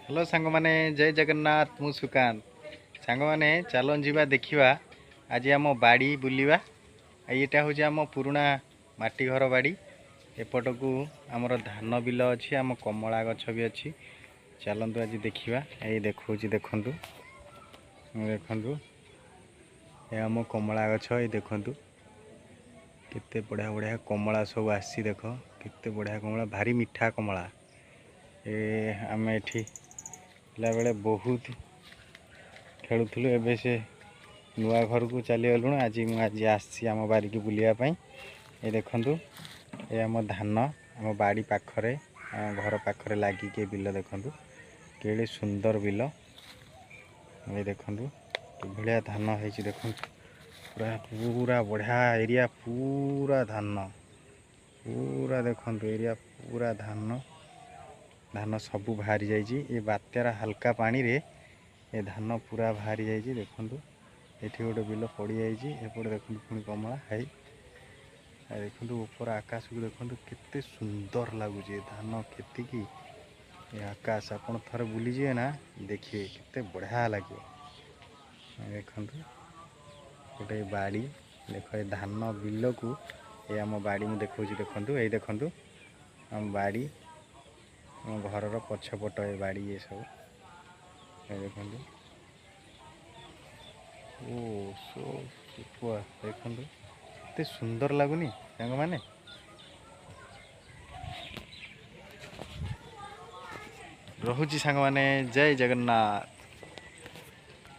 Hello सांग माने जय जगन्नाथ मु सुकांत सांग माने चलन जीवा देखिवा आज आम बाड़ी बुलिवा एटा हूँ आम पुराणा माटी घर बाड़ी एपट को आमर धान बिल अच्छी आम कमला गछ भी अच्छी चलतु आज देखा ये देखा देखु देखु ये आम कमला गछ ये देखु केते बढ़िया बढ़िया कमला सब आसी देख केते बढ़िया कमला भारी मीठा कमला ये आम एठी बेले बहुत खेलुलु एबे से नुआ घर को चली गलु आज मुझे आसी आम बारी की बुलायापी ये देखु ये आम धान आम बाड़ी पाखरे घर पाखरे लगिके बिल देखु केड़े सुंदर बिल ये देखु कि धान है देखु पूरा पूरा बढ़िया एरिया पूरा धान पूरा देखु एरिया पूरा धान धान सबू बाहरी जाइए ये बात्यार हल्का पानी रे ये धान पूरा बाहरी जाइए देखु ये गोटे बिल पड़ जापटे देखु पुणी कमला है देखु ऊपर आकाश को देखु केते सुंदर लगुच धान खेती की ये आकाश आपड़ थे बुलीजे ना देखिए केते बढ़िया लगे देखु गोटे बाड़ी देख ये धान बिल को ये आम बाड़ी में देखा देखु ये देखु आम बाड़ी आम घर पछपट ये बाड़ी ये सब देखु ओ सो सुपर देखु एते सुंदर लगुनि सांग माने रहुची सांग माने जय जगन्नाथ।